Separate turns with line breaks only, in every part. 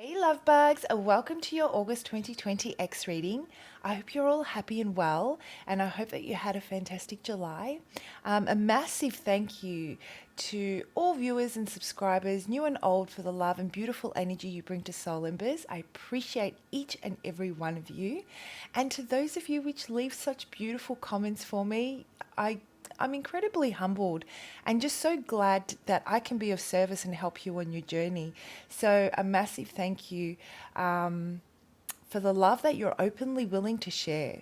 Hey love bugs, welcome to your August 2020 X reading. I hope you're all happy and well, and I hope that you had a fantastic July. A massive thank you to all viewers and subscribers, new and old, for the love and beautiful energy you bring to Soul Embers. I appreciate each and every one of you. And to those of you which leave such beautiful comments for me, I'm incredibly humbled and just so glad that I can be of service and help you on your journey. So, a massive thank you for the love that you're openly willing to share.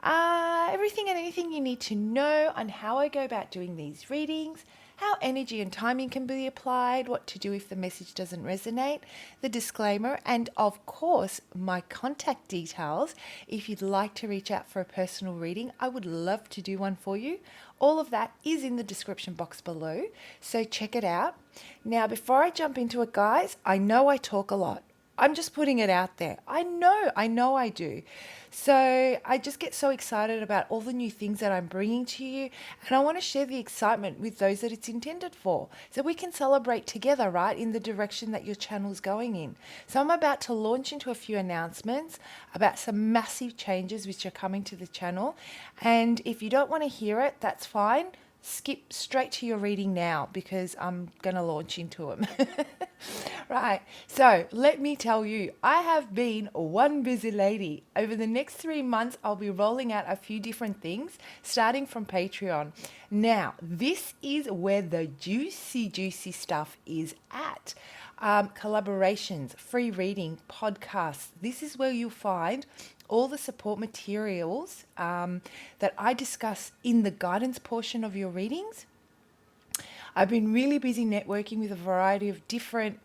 Everything and anything you need to know on how I go about doing these readings, how energy and timing can be applied, what to do if the message doesn't resonate, the disclaimer, and of course, my contact details. If you'd like to reach out for a personal reading, I would love to do one for you. All of that is in the description box below, so check it out. Now, before I jump into it, guys, I know I talk a lot. I'm just putting it out there. I know I do. So I just get so excited about all the new things that I'm bringing to you, and I want to share the excitement with those that it's intended for, so we can celebrate together, right, in the direction that your channel is going in. So I'm about to launch into a few announcements about some massive changes which are coming to the channel, and if you don't want to hear it, that's fine. Skip straight to your reading now because I'm going to launch into them. Right, so let me tell you, I have been one busy lady. Over the next 3 months, I'll be rolling out a few different things, starting from Patreon. Now, this is where the juicy stuff is at. Collaborations, free reading, podcasts. This is where you'll find all the support materials that I discuss in the guidance portion of your readings. I've been really busy networking with a variety of different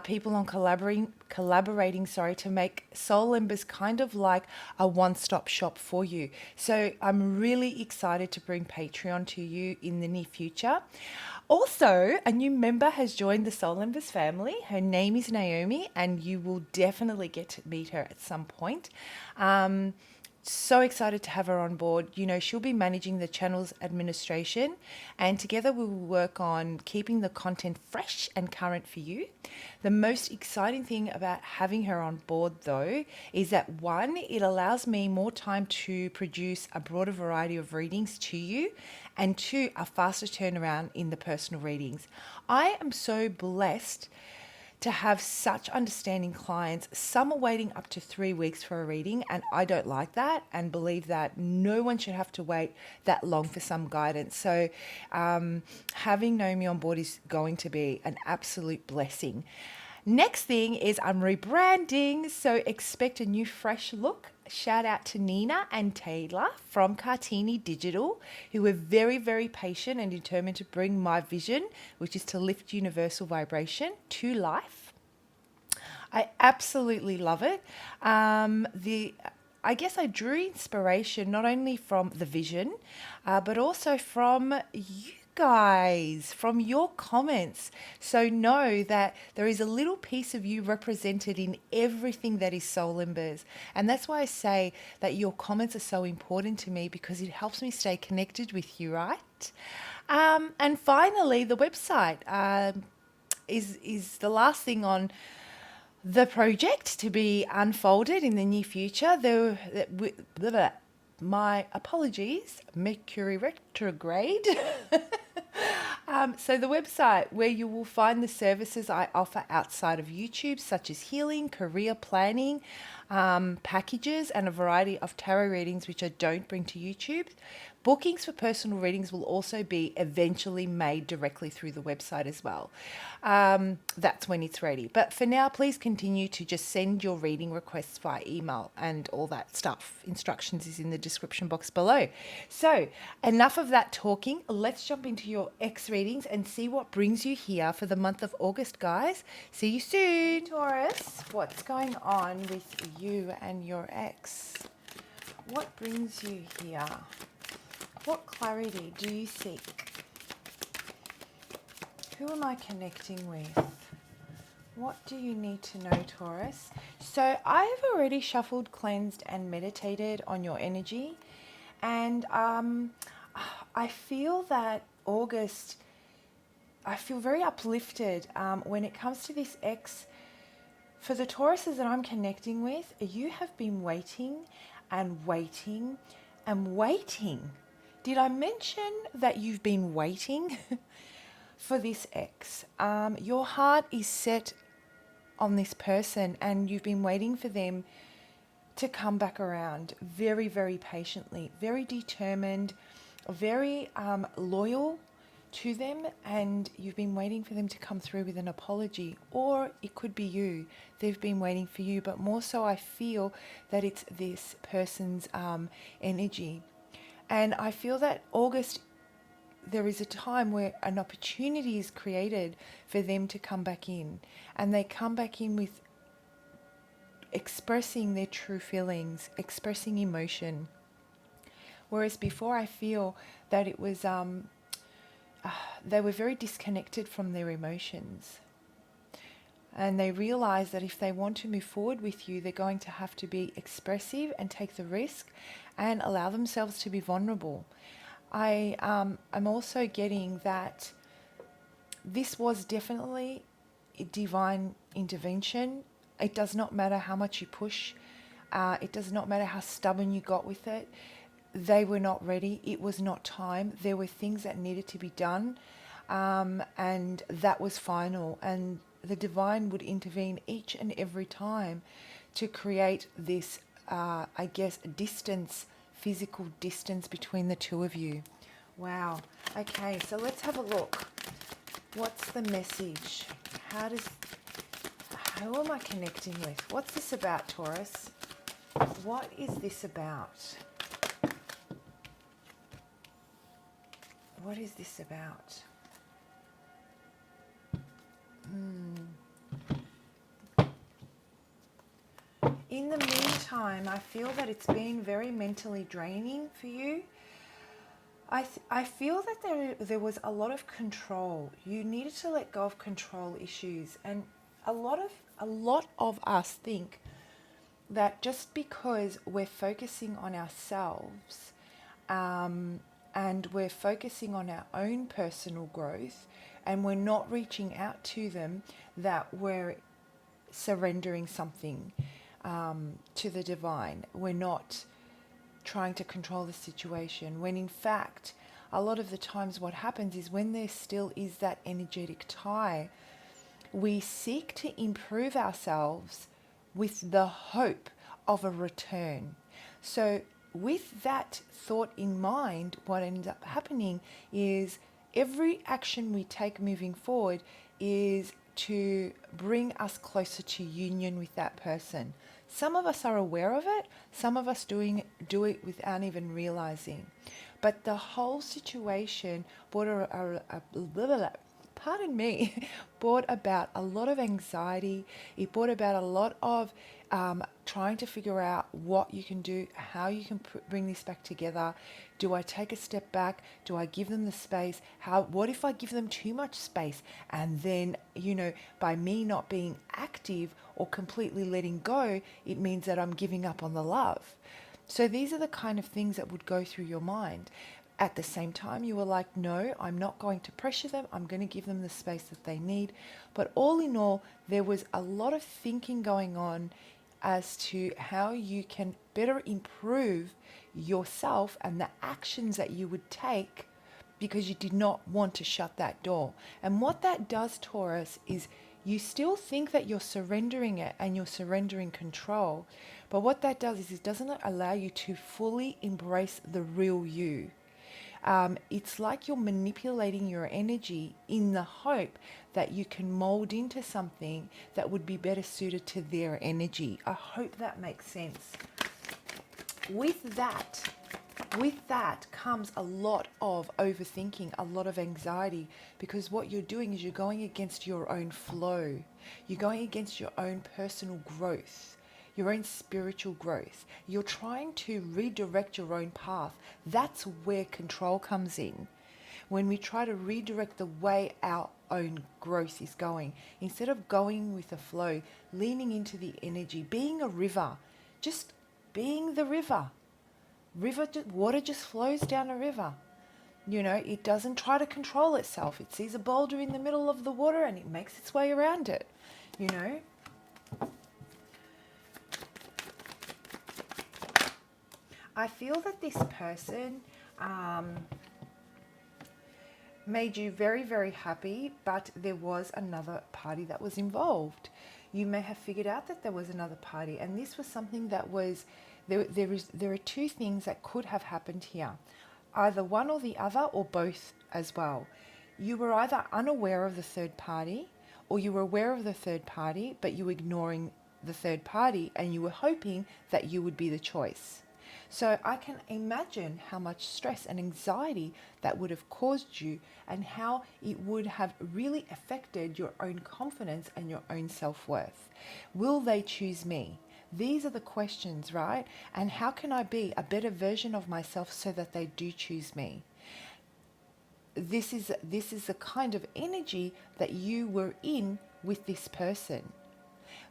people on collaborating, to make Soul Embers kind of like a one-stop shop for you. So I'm really excited to bring Patreon to you in the near future. Also, a new member has joined the Soul Embers family. Her name is Naomi, and you will definitely get to meet her at some point. So excited to have her on board. You know, she'll be managing the channel's administration, and together we will work on keeping the content fresh and current for you. The most exciting thing about having her on board, though, is that one, it allows me more time to produce a broader variety of readings to you, and two, a faster turnaround in the personal readings. I am so blessed to have such understanding clients. Some are waiting up to 3 weeks for a reading, and I don't like that and believe that no one should have to wait that long for some guidance. So having Naomi on board is going to be an absolute blessing. Next thing is I'm rebranding, so expect a new fresh look. Shout out to Nina and Taylor from Cartini Digital, who were very patient and determined to bring my vision, which is to lift universal vibration, to life. I absolutely love it. I guess I drew inspiration not only from the vision, but also from you guys, from your comments. So know that there is a little piece of you represented in everything that is Soul Embers. And that's why I say that your comments are so important to me, because it helps me stay connected with you, right? And finally, the website is the last thing on the project to be unfolded in the near future. My apologies, Mercury retrograde. So the website where you will find the services I offer outside of YouTube, such as healing, career planning, packages, and a variety of tarot readings which I don't bring to YouTube. Bookings for personal readings will also be eventually made directly through the website as well. That's when it's ready. But for now, please continue to just send your reading requests via email and all that stuff. Instructions is in the description box below. So enough of that talking. Let's jump into your X readings and see what brings you here for the month of August, guys. See you soon. Taurus, what's going on with you and your ex? What brings you here? What clarity do you seek? Who am I connecting with? What do you need to know, Taurus? So I've already shuffled, cleansed, and meditated on your energy. And I feel that August, I feel very uplifted when it comes to this ex. For the Tauruses that I'm connecting with, you have been waiting and waiting and waiting. Did I mention that you've been waiting for this ex? Your heart is set on this person and you've been waiting for them to come back around very, very patiently, very determined, very loyal to them, and you've been waiting for them to come through with an apology, or it could be you. They've been waiting for you, but more so I feel that it's this person's energy. And I feel that August, there is a time where an opportunity is created for them to come back in, and they come back in with expressing their true feelings, expressing emotion. Whereas before I feel that it was they were very disconnected from their emotions. And they realize that if they want to move forward with you, they're going to have to be expressive and take the risk and allow themselves to be vulnerable. I'm also getting that this was definitely a divine intervention. It does not matter how much you push. It does not matter how stubborn you got with it. They were not ready. It was not time. There were things that needed to be done, and that was final. And the divine would intervene each and every time to create this, I guess, distance, physical distance between the two of you. Wow. Okay, so let's have a look. What's the message? Who am I connecting with? What's this about, Taurus? What is this about? What is this about? In the meantime, I feel that it's been very mentally draining for you. I feel that there was a lot of control. You needed to let go of control issues, and a lot of us think that just because we're focusing on ourselves, and we're focusing on our own personal growth, and we're not reaching out to them, that we're surrendering something to the divine. We're not trying to control the situation, when in fact, a lot of the times what happens is when there still is that energetic tie, we seek to improve ourselves with the hope of a return. So with that thought in mind, what ends up happening is every action we take moving forward is to bring us closer to union with that person. Some of us are aware of it, some of us do it without even realizing. But the whole situation brought brought about a lot of anxiety. It brought about a lot of trying to figure out what you can do, how you can bring this back together. Do I take a step back? Do I give them the space? What if I give them too much space? And then, by me not being active or completely letting go, it means that I'm giving up on the love. So these are the kind of things that would go through your mind. At the same time, you were like, no, I'm not going to pressure them. I'm going to give them the space that they need. But all in all, there was a lot of thinking going on as to how you can better improve yourself and the actions that you would take, because you did not want to shut that door. And what that does, Taurus, is you still think that you're surrendering it and you're surrendering control. But what that does is it doesn't allow you to fully embrace the real you. It's like you're manipulating your energy in the hope that you can mold into something that would be better suited to their energy. I hope that makes sense. With that comes a lot of overthinking, a lot of anxiety, because what you're doing is you're going against your own flow. You're going against your own personal growth, your own spiritual growth. You're trying to redirect your own path. That's where control comes in. When we try to redirect the way our own growth is going, instead of going with the flow, leaning into the energy, being a river, just being the river. Water just flows down a river. It doesn't try to control itself. It sees a boulder in the middle of the water and it makes its way around it. I feel that this person made you very, very happy, but there was another party that was involved. You may have figured out that there was another party, and this was something that was, there are two things that could have happened here. Either one or the other, or both as well. You were either unaware of the third party, or you were aware of the third party, but you were ignoring the third party, and you were hoping that you would be the choice. So I can imagine how much stress and anxiety that would have caused you, and how it would have really affected your own confidence and your own self-worth. Will they choose me? These are the questions, right? And how can I be a better version of myself so that they do choose me? This is the kind of energy that you were in with this person.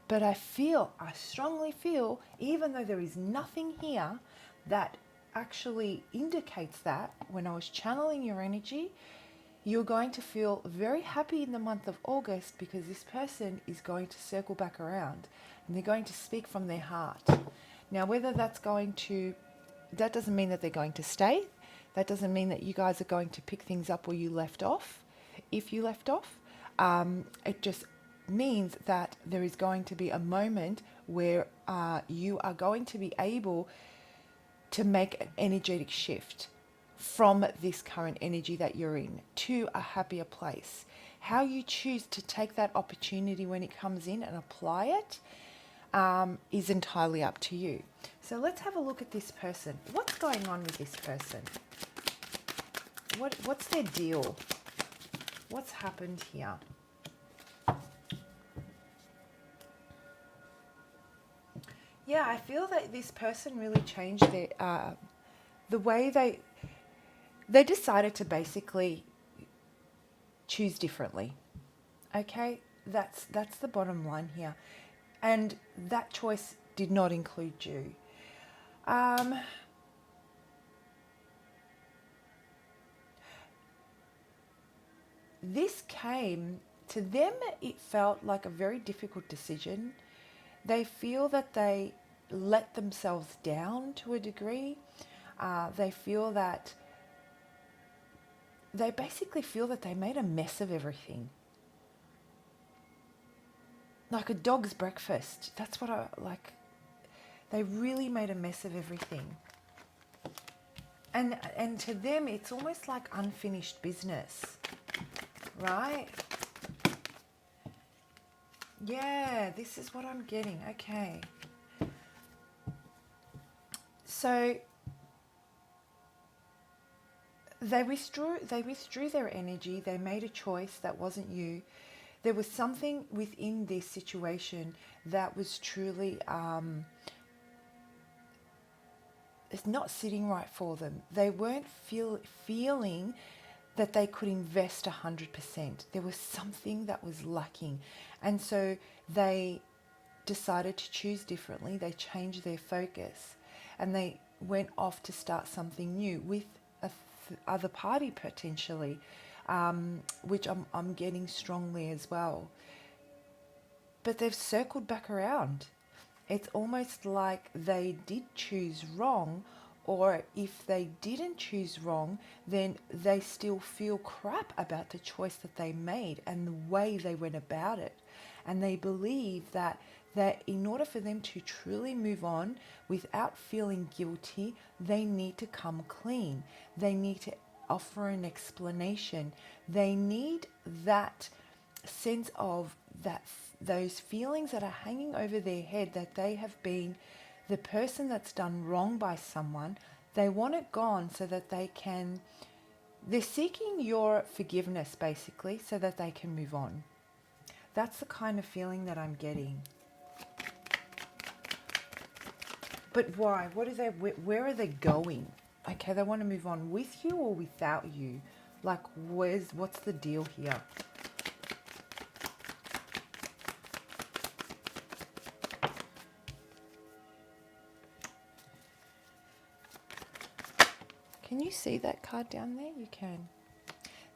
But I strongly feel, even though there is nothing here that actually indicates that, when I was channeling your energy, you're going to feel very happy in the month of August, because this person is going to circle back around and they're going to speak from their heart. Now, whether that doesn't mean that they're going to stay. That doesn't mean that you guys are going to pick things up where you left off, if you left off. It just means that there is going to be a moment where you are going to be able to make an energetic shift from this current energy that you're in to a happier place. How you choose to take that opportunity when it comes in and apply it is entirely up to you. So let's have a look at this person. What's going on with this person? What's their deal? What's happened here? Yeah, I feel that this person really changed the way they decided to basically choose differently. Okay, that's the bottom line here, and that choice did not include you. This came to them, it felt like a very difficult decision. They feel that they let themselves down to a degree. They basically feel that they made a mess of everything. Like a dog's breakfast. That's what I like. They really made a mess of everything. And to them, it's almost like unfinished business, right? Yeah, this is what I'm getting. Okay. So they withdrew their energy. They made a choice that wasn't you. There was something within this situation that was truly it's not sitting right for them. They weren't feeling that they could invest 100%. There was something that was lacking. And so they decided to choose differently. They changed their focus and they went off to start something new with other party potentially, which I'm getting strongly as well. But they've circled back around. It's almost like they did choose wrong, or if they didn't choose wrong, then they still feel crap about the choice that they made and the way they went about it. And they believe that in order for them to truly move on without feeling guilty, they need to come clean. They need to offer an explanation. They need that sense of those feelings that are hanging over their head, that they have been the person that's done wrong by someone. They want it gone so that they're seeking your forgiveness basically so that they can move on. That's the kind of feeling that I'm getting. But why? Where are they going? Okay, they want to move on with you or without you? Like, what's the deal here? Can you see that card down there? You can.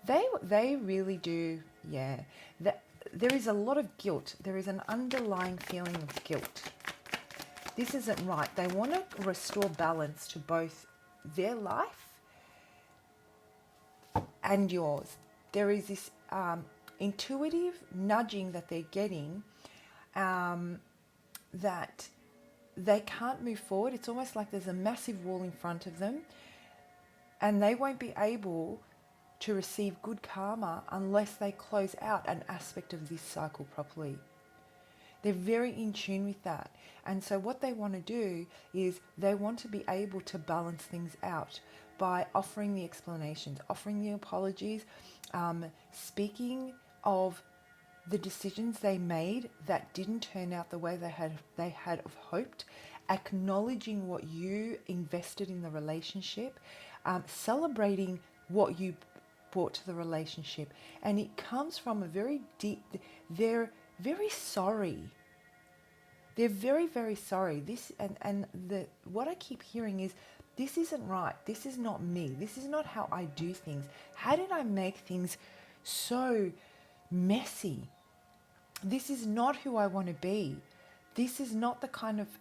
They really do, yeah. There is a lot of guilt. There is an underlying feeling of guilt. This isn't right. They want to restore balance to both their life and yours. There is this intuitive nudging that they're getting that they can't move forward. It's almost like there's a massive wall in front of them, and they won't be able to receive good karma unless they close out an aspect of this cycle properly. They're very in tune with that. And so what they want to do is they want to be able to balance things out by offering the explanations, offering the apologies, speaking of the decisions they made that didn't turn out the way they had hoped, acknowledging what you invested in the relationship, celebrating what you brought to the relationship. And it comes from a very deep, they're very sorry. They're very, very sorry. What I keep hearing is, this isn't right. This is not me. This is not how I do things. How did I make things so messy? This is not who I want to be. This is not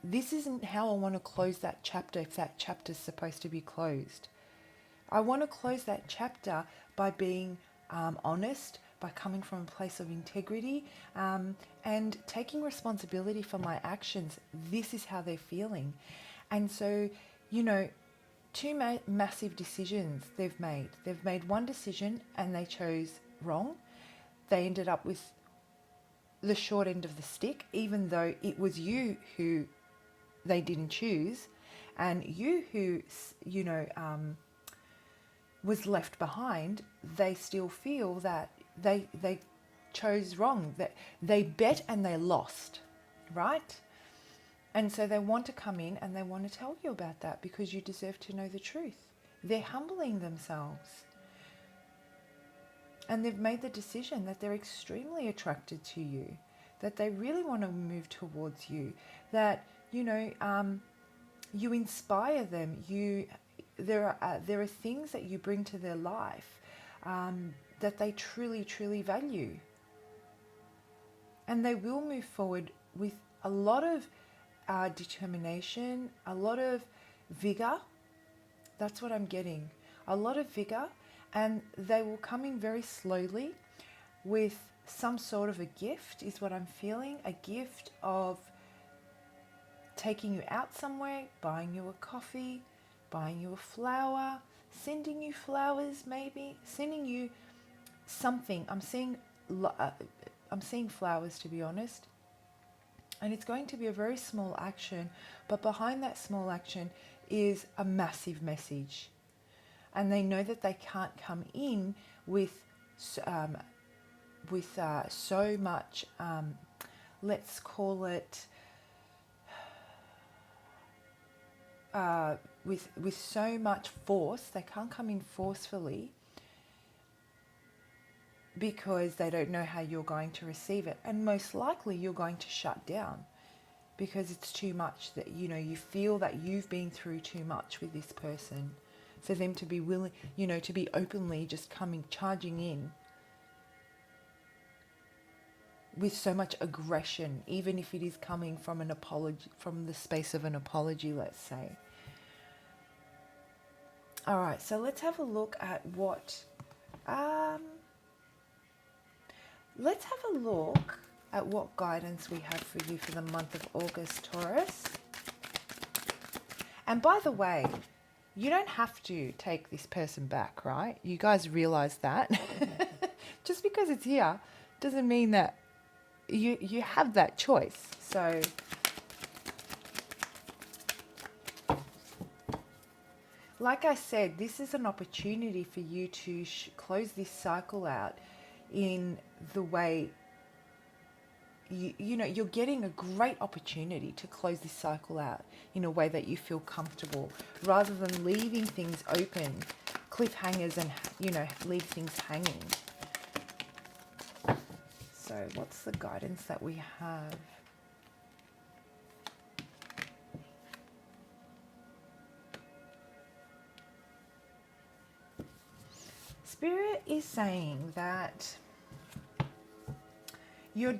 this isn't how I want to close that chapter if that chapter's supposed to be closed. I want to close that chapter by being honest, by coming from a place of integrity, and taking responsibility for my actions. This is how they're feeling. And so, two massive decisions they've made. They've made one decision and they chose wrong. They ended up with the short end of the stick, even though it was you who they didn't choose, and you who, was left behind. They still feel that they chose wrong, that they bet and they lost, right? And so they want to come in and they want to tell you about that because you deserve to know the truth. They're humbling themselves. And they've made the decision that they're extremely attracted to you, that they really want to move towards you, that, you inspire them. There are things that you bring to their life that they truly, truly value. And they will move forward with a lot of determination, a lot of vigor. That's what I'm getting. A lot of vigor. And they will come in very slowly with some sort of a gift, is what I'm feeling. A gift of taking you out somewhere, buying you a coffee, buying you a flower, sending you flowers maybe, sending you something. I'm seeing flowers, to be honest. And it's going to be a very small action, but behind that small action is a massive message. And they know that they can't come in with so much, let's call it, with so much force. They can't come in forcefully because they don't know how you're going to receive it. And most likely you're going to shut down because it's too much, that, you feel that you've been through too much with this person for them to be willing, to be openly just charging in with so much aggression, even if it is coming from an apology, from the space of an apology, let's say. All right, so let's have a look at what guidance we have for you for the month of August, Taurus. And by the way, you don't have to take this person back, right? You guys realize that? Just because it's here doesn't mean that you have that choice. So like I said, this is an opportunity for you to close this cycle out in the way you're getting a great opportunity to close this cycle out in a way that you feel comfortable, rather than leaving things open, cliffhangers, and leave things hanging. So what's the guidance that we have? Spirit is saying that you've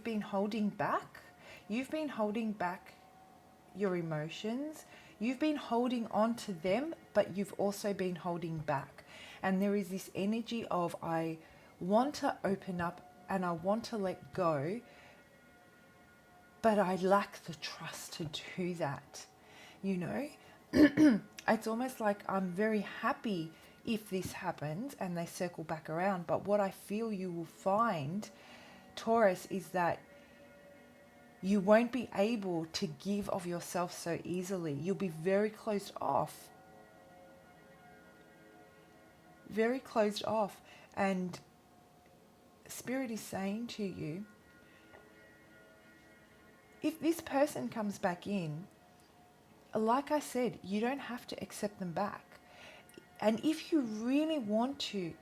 been holding back. You've been holding back your emotions. You've been holding on to them, but you've also been holding back. And there is this energy of, I want to open up and I want to let go, but I lack the trust to do that. You know, it's almost like I'm very happy if this happens and they circle back around. But what I feel you will find, Taurus, is that you won't be able to give of yourself so easily. You'll be very closed off. Very closed off. And Spirit is saying to you, if this person comes back in, like I said, you don't have to accept them back. And if you really want to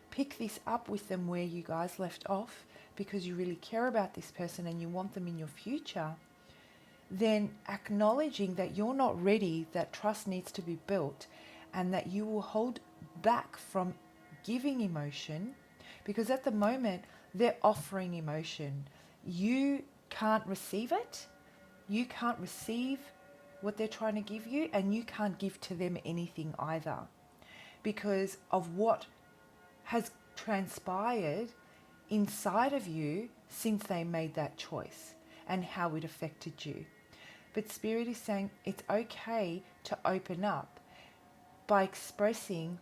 pick this up with them where you guys left off, because you really care about this person and you want them in your future, then acknowledging that you're not ready, that trust needs to be built, and that you will hold back from giving emotion, because at the moment they're offering emotion. You can't receive it. You can't receive what they're trying to give you, and you can't give to them anything either, because of what has transpired inside of you since they made that choice and how it affected you. But Spirit is saying it's okay to open up by expressing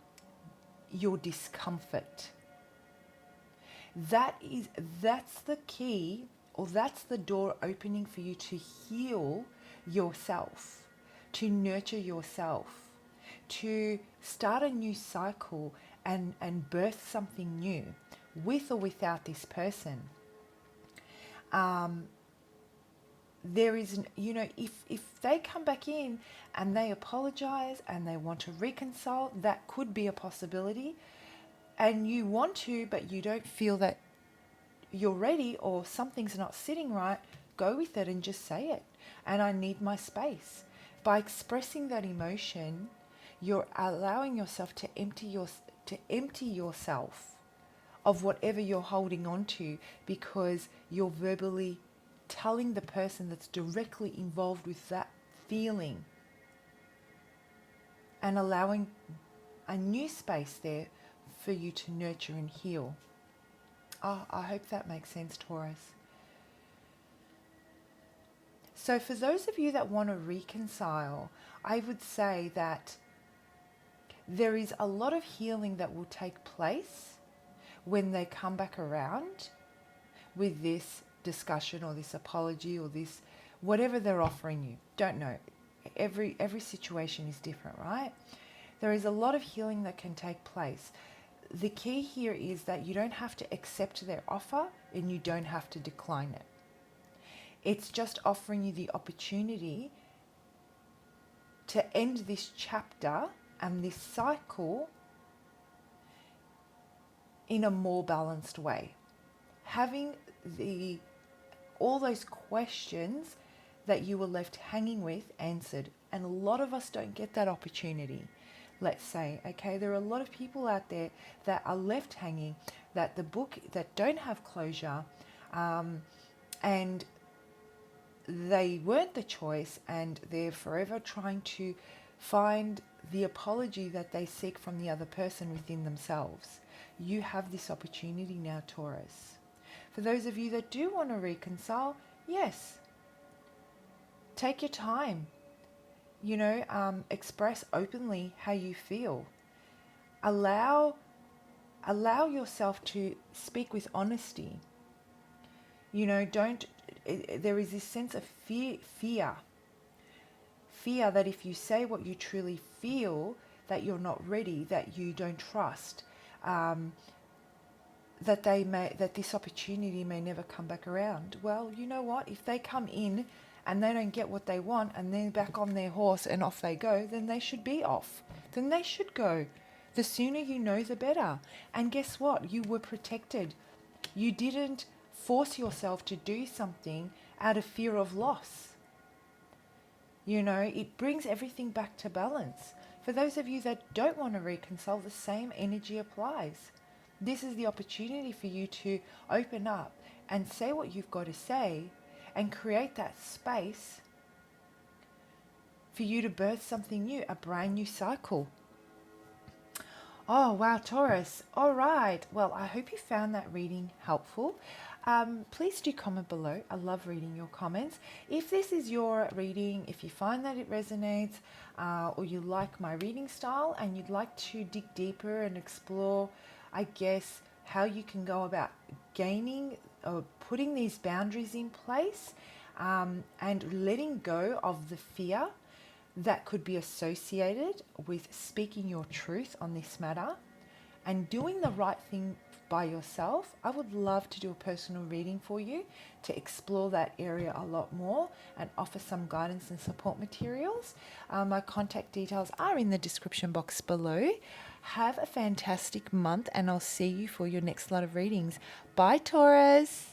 your discomfort. That's the key, or that's the door opening for you to heal yourself, to nurture yourself, to start a new cycle and birth something new, with or without this person. There is, you know, if they come back in and they apologize and they want to reconcile, that could be a possibility. And you want to, but you don't feel that you're ready, or something's not sitting right, go with it and just say it. And I need my space. By expressing that emotion, you're allowing yourself to empty yourself of whatever you're holding on to, because you're verbally telling the person that's directly involved with that feeling, and allowing a new space there for you to nurture and heal. Oh, I hope that makes sense, Taurus. So for those of you that want to reconcile, I would say that there is a lot of healing that will take place when they come back around with this discussion or this apology or this whatever they're offering you. Don't know. Every situation is different, right? There is a lot of healing that can take place. The key here is that you don't have to accept their offer and you don't have to decline it. It's just offering you the opportunity to end this chapter and this cycle in a more balanced way. Having all those questions that you were left hanging with answered. And a lot of us don't get that opportunity. Let's say, okay, there are a lot of people out there that are left hanging, that don't have closure, and they weren't the choice, and they're forever trying to find the apology that they seek from the other person within themselves. You have this opportunity now, Taurus. For those of you that do want to reconcile, yes, take your time. Express openly how you feel. Allow yourself to speak with honesty. There is this sense of fear that if you say what you truly feel, that you're not ready, that you don't trust, that this opportunity may never come back around. Well, you know what? If they come in and they don't get what they want and they're back on their horse and off they go, then they should be off. Then they should go. The sooner you know, the better. And guess what? You were protected. You didn't force yourself to do something out of fear of loss. It brings everything back to balance. For those of you that don't want to reconcile, the same energy applies. This is the opportunity for you to open up and say what you've got to say and create that space for you to birth something new, a brand new cycle. Oh, wow, Taurus. All right. Well, I hope you found that reading helpful. Please do comment below. I love reading your comments. If this is your reading, if you find that it resonates, or you like my reading style and you'd like to dig deeper and explore, I guess, how you can go about gaining or putting these boundaries in place, and letting go of the fear that could be associated with speaking your truth on this matter and doing the right thing by yourself, I would love to do a personal reading for you to explore that area a lot more and offer some guidance and support materials. My contact details are in the description box below. Have a fantastic month, and I'll see you for your next lot of readings. Bye, Taurus.